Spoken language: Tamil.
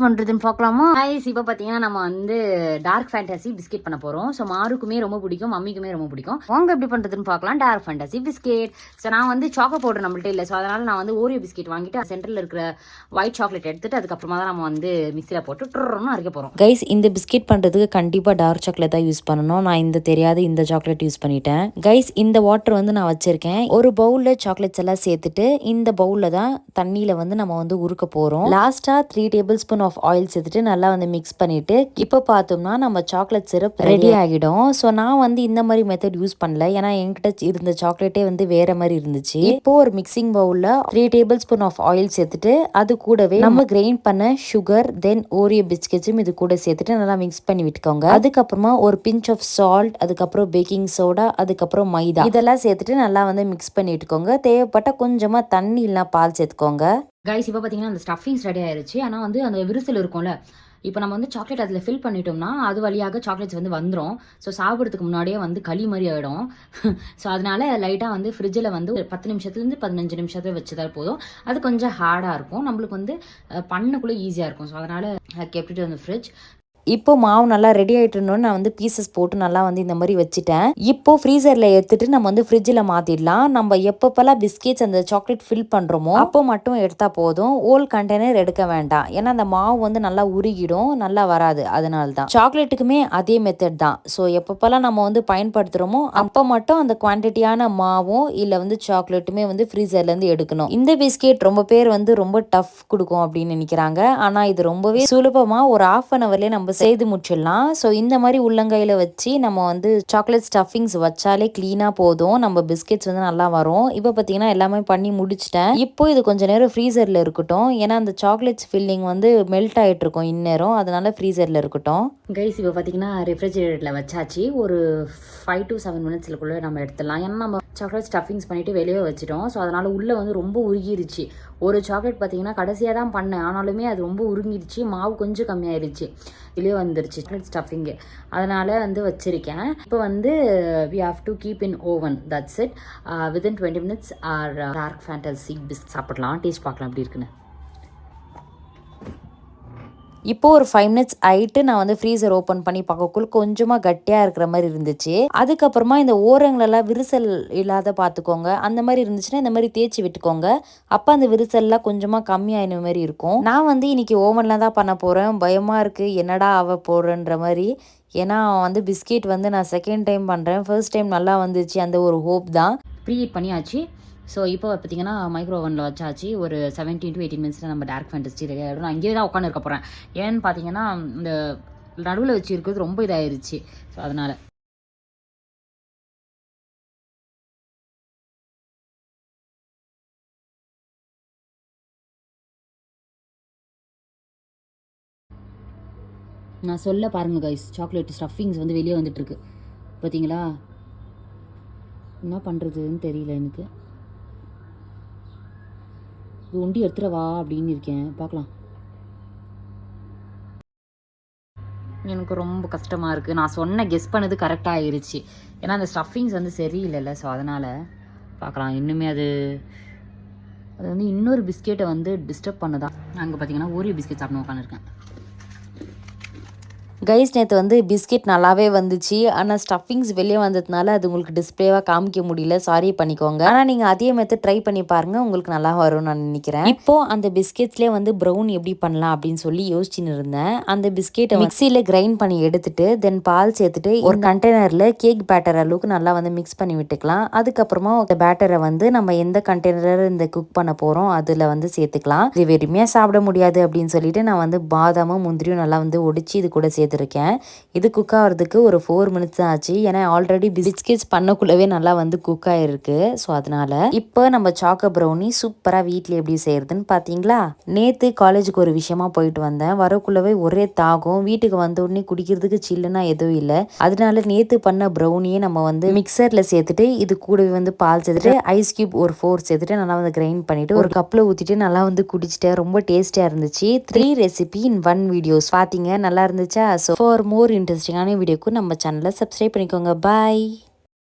பண்ணுறதுன்னு பார்க்கலாமா? கைஸ் இப்போ பார்த்தீங்கன்னா நம்ம வந்து டார்க் ஃபேண்டசி பிஸ்கெட் பண்ண போகிறோம். ஸோ மாருக்குமே ரொம்ப பிடிக்கும், மம்மிக்குமே ரொம்ப பிடிக்கும். வாங்க எப்படி பண்ணுறதுன்னு பார்க்கலாம். Dark fantasy biscuit. ஸோ நான் வந்து சாக்கோ பவுடர் நம்மள்ட்ட இல்லை, ஸோ அதனால் நான் வந்து ஓரியோ பிஸ்கெட் வாங்கிட்டு சென்டரில் இருக்கிற ஒயிட் சாக்லேட் எடுத்துட்டு அதுக்கப்புறமா தான் நம்ம வந்து மிக்சியில் போட்டு ட்ருன்னு அரைக்க போகிறோம். கைஸ் இந்த பிஸ்கெட் பண்ணுறதுக்கு கண்டிப்பாக டார்க் சாக்லேட் தான் யூஸ் பண்ணணும். நான் இந்த தெரியாத இந்த சாக்லேட் யூஸ் பண்ணிட்டேன். கைஸ் இந்த வாட்டர் வந்து நான் வச்சிருக்கேன். ஒரு பவுலில் சாக்லேட்ஸ் எல்லாம் சேர்த்துட்டு இந்த பவுலில் தான் தண்ணியில் வந்து நம்ம வந்து உருக்க போகிறோம். லாஸ்ட்டாக 3 டேபிள் ஸ்பூன் ஆஃப் ஆயில் சேர்த்துட்டு நல்லா வந்து மிக்ஸ் பண்ணிட்டு இப்போ பார்த்தோம்னா நம்ம சாக்லேட் சிரப் ரெடி ஆகிடும். ஸோ நான் வந்து இந்த மாதிரி மெத்தட் யூஸ் பண்ணல, ஏன்னா என்கிட்ட இருந்த சாக்லேட்டே வந்து வேற மாதிரி இருந்துச்சு. இப்போ ஒரு மிக்சிங் பவுல்ல 3 டேபிள் ஸ்பூன் ஆஃப் ஆயில் சேர்த்துட்டு அது கூடவே நம்ம கிரைண்ட் பண்ண சுகர் தென் ஓரியோ பிஸ்கெட்ஸும் இது கூட சேர்த்துட்டு நல்லா மிக்ஸ் பண்ணி விட்டுக்கோங்க. அதுக்கப்புறமா ஒரு பிஞ்ச் ஆஃப் சால்ட், அதுக்கப்புறம் பேக்கிங் சோடா, அதுக்கப்புறம் மைதா இதெல்லாம் சேர்த்துட்டு நல்லா வந்து மிக்ஸ் பண்ணி விட்டுக்கோங்க. தேவைப்பட்ட கொஞ்சமா தண்ணி இல்லைனா பால் சேர்த்துக்கோங்க. கைஸ் இப்போ பார்த்தீங்கன்னா அந்த ஸ்டஃபிங்ஸ் ரெடி ஆயிருச்சு. ஆனால் வந்து அந்த விரிசல் இருக்கும்ல, இப்போ நம்ம வந்து சாக்லேட் அதில் ஃபில் பண்ணிட்டோம்னா அது வழியாக சாக்லேட்ஸ் வந்து வந்துடும். ஸோ சாப்பிட்றதுக்கு முன்னாடியே வந்து களி மாதிரி ஆகிடும். ஸோ அதனால லைட்டாக வந்து ஃப்ரிட்ஜில் வந்து ஒரு 10 நிமிஷத்துலேருந்து 15 நிமிஷத்துல வச்சுதான் போதும். அது கொஞ்சம் ஹார்டாக இருக்கும், நம்மளுக்கு வந்து பண்ணக்குள்ளே ஈஸியாக இருக்கும். ஸோ அதனால் கெப்டிட்டு வந்து ஃப்ரிட்ஜ். இப்போ மாவு நல்லா ரெடி ஆகிட்டுன்னு நான் வந்து பீசஸ் போட்டு நல்லா வந்து இந்த மாதிரி வச்சுட்டேன். இப்போ ஃப்ரீசரில் எடுத்துட்டு நம்ம வந்து ஃப்ரிட்ஜில் மாற்றிடலாம். நம்ம எப்பப்பெல்லாம் பிஸ்கெட்ஸ் அந்த சாக்லேட் ஃபில் பண்ணுறோமோ அப்போ மட்டும் எடுத்தால் போதும். ஓல் கண்டெய்னர் எடுக்க வேண்டாம், ஏன்னா அந்த மாவு வந்து நல்லா உருகிடும், நல்லா வராது. அதனால தான் சாக்லேட்டுக்குமே அதே மெத்தட் தான். ஸோ எப்பப்பெல்லாம் நம்ம வந்து பயன்படுத்துகிறோமோ அப்போ மட்டும் அந்த குவான்டிட்டியான மாவும் இல்லை வந்து சாக்லேட்டுமே வந்து ஃப்ரீசர்லேருந்து எடுக்கணும். இந்த பிஸ்கெட் ரொம்ப பேர் வந்து ரொம்ப டஃப் கொடுக்கும் அப்படின்னு நினைக்கிறாங்க. ஆனால் இது ரொம்பவே சுலபமாக ஒரு ½ அன் ஹவர்லேயே நம்ம செய்து முடிச்சிடலாம். ஸோ இந்த மாதிரி உள்ளங்கையில் வச்சு நம்ம வந்து சாக்லேட் ஸ்டஃபிங்ஸ் வச்சாலே க்ளீனாக போதும், நம்ம பிஸ்கெட்ஸ் வந்து நல்லா வரும். இப்போ பார்த்தீங்கன்னா எல்லாமே பண்ணி முடிச்சிட்டேன். இப்போ இது கொஞ்சம் நேரம் ஃப்ரீசரில் இருக்கட்டும், ஏன்னா அந்த சாக்லேட்ஸ் ஃபில்லிங் வந்து மெல்ட் ஆகிட்டு இருக்கும் இந்நேரம், அதனால ஃப்ரீசரில் இருக்கட்டும். கைஸ் இப்போ பார்த்தீங்கன்னா ரெஃப்ரிஜரேட்டரில் வச்சாச்சு. ஒரு 5 to 7 மினிட்ஸ்க்குள்ளே நம்ம எடுத்துடலாம். ஏன்னா நம்ம சாக்லேட் ஸ்டஃபிங்ஸ் பண்ணிவிட்டு வெளியே வச்சிட்டோம். ஸோ அதனால் உள்ளே வந்து ரொம்ப உருகிருச்சு. ஒரு சாக்லேட் பார்த்தீங்கன்னா கடைசியாக தான் பண்ணேன், ஆனாலுமே அது ரொம்ப உருங்கிடுச்சு, மாவு கொஞ்சம் கம்மியாயிருச்சு, வெளியே வந்துருச்சு சாக்லேட் ஸ்டஃபிங்கு. அதனால் வந்து வச்சுருக்கேன். இப்போ வந்து we have to keep in oven, that's it. within 20 minutes our dark fantasy biscuit சாப்பிடலாம். டேஸ்ட் பார்க்கலாம் எப்படி இருக்குன்னு. இப்போ ஒரு 5 மினிட்ஸ் ஆகிட்டு நான் வந்து ஃப்ரீசர் ஓப்பன் பண்ணி பார்க்கக்குள்ள கொஞ்சமாக கட்டியாக இருக்கிற மாதிரி இருந்துச்சு. அதுக்கப்புறமா இந்த ஓரங்களெல்லாம் விரிசல் இல்லாத பார்த்துக்கோங்க. அந்த மாதிரி இருந்துச்சுன்னா இந்த மாதிரி தேய்ச்சி விட்டுக்கோங்க. அப்போ அந்த விரிசல்லாம் கொஞ்சமாக கம்மியாயின மாதிரி இருக்கும். நான் வந்து இன்னைக்கு ஓவனில் தான் பண்ண போகிறேன். பயமாக இருக்குது, என்னடா ஆக போகிறேன்ற மாதிரி. ஏன்னா வந்து பிஸ்கெட் வந்து நான் செகண்ட் டைம் பண்ணுறேன். ஃபர்ஸ்ட் டைம் நல்லா வந்துச்சு, அந்த ஒரு ஹோப் தான். ப்ரீஹீட் பண்ணியாச்சு. ஸோ இப்போ பார்த்தீங்கன்னா மைக்ரோ ஓவனில் வச்சாச்சு. ஒரு 17 to 18 மினிட்ஸில் நம்ம டார்க் ஃபேண்டசி ரெடி ஆகிடும். நான் அங்கேயே தான் உட்காந்து இருக்க போகிறேன். ஏன்னு பார்த்தீங்கன்னா இந்த நடுவில் வச்சு இருக்கிறது ரொம்ப இதாகிருச்சு. ஸோ அதனால் நான் சொல்ல பாருங்கள் கைஸ், சாக்லேட் ஸ்டஃபிங்ஸ் வந்து வெளியே வந்துட்டுருக்கு பார்த்தீங்களா? என்ன பண்ணுறதுன்னு தெரியல எனக்கு. இது ஒண்டி எடுத்துடவா அப்படின்னு இருக்கேன், பார்க்கலாம். எனக்கு ரொம்ப கஷ்டமாக இருக்குது. நான் சொன்ன கெஸ் பண்ணது கரெக்டாக ஆயிடுச்சு, ஏன்னா அந்த ஸ்டஃபிங்ஸ் வந்து சரியில்லைல்ல. ஸோ அதனால் பார்க்கலாம். இன்னுமே அது வந்து இன்னொரு பிஸ்கெட்டை வந்து டிஸ்டர்ப் பண்ணுதான். அங்கே பார்த்தீங்கன்னா ஓரியோ பிஸ்கெட் சாப்பிட உட்காந்துருக்கேன். கைஸ் நேற்று வந்து பிஸ்கெட் நல்லாவே வந்துச்சு, ஆனால் ஸ்டஃபிங்ஸ் வெளியே வந்ததுனால அது உங்களுக்கு டிஸ்பிளேவாக காமிக்க முடியல, சாரி பண்ணிக்கோங்க. ஆனால் நீங்கள் அதே மெத்தட் ட்ரை பண்ணி பாருங்கள், உங்களுக்கு நல்லா வரும்னு நான் நினைக்கிறேன். இப்போது அந்த பிஸ்கெட்ஸ்லேயே வந்து ப்ரௌன் எப்படி பண்ணலாம் அப்படின்னு சொல்லி யோசிச்சுன்னு இருந்தேன். அந்த பிஸ்கெட்டை மிக்சியில் கிரைண்ட் பண்ணி எடுத்துட்டு தென் பால் சேர்த்துட்டு ஒரு கண்டெய்னரில் கேக் பேட்டர் அளவுக்கு நல்லா வந்து மிக்ஸ் பண்ணி விட்டுக்கலாம். அதுக்கப்புறமா அந்த பேட்டரை வந்து நம்ம எந்த கண்டெய்னர் இந்த குக் பண்ண போகிறோம் அதில் வந்து சேர்த்துக்கலாம். இது வெறுமையாக சாப்பிட முடியாது அப்படின்னு சொல்லிட்டு நான் வந்து பாதாமும் முந்திரியும் நல்லா வந்து ஒடிச்சு இது கூட சேர்த்துருக்கேன். இது குக் ஆகிறதுக்கு ஒரு 4 மினிட்ஸ் தான் ஆச்சு, ஏன்னா ஆல்ரெடி பிஸ்கெட்ஸ் பண்ணக்குள்ளவே நல்லா வந்து குக் ஆகிருக்கு. ஸோ அதனால இப்போ நம்ம சாக்கோ ப்ரௌனி சூப்பராக வீட்டில் எப்படி செய்யறதுன்னு பார்த்தீங்களா? நேற்று காலேஜுக்கு ஒரு விஷயமா போயிட்டு வந்தேன். வரக்குள்ளவே ஒரே தாகம், வீட்டுக்கு வந்த உடனே குடிக்கிறதுக்கு சில்லுன்னா எதுவும் இல்லை. அதனால நேற்று பண்ண ப்ரௌனியை நம்ம வந்து மிக்சரில் சேர்த்துட்டு இது கூடவே வந்து பால் சேர்த்துட்டு ஐஸ் கியூப் ஒரு 4 சேர்த்துட்டு நல்லா வந்து கிரைண்ட் பண்ணிட்டு ஒரு கப்பில் ஊற்றிட்டு நல்லா வந்து குடிச்சிட்டேன். ரொம்ப டேஸ்டியாக இருந்துச்சு. 3 ரெசிபி இன் 1 வீடியோஸ் பார்த்தீங்க, நல்லா இருந்துச்சா? ஸோ ஃபார் மோர் இன்ட்ரெஸ்டிங்கான வீடியோக்கு நம்ம சேனலை சப்ஸ்கிரைப் பண்ணிக்கோங்க. பாய்.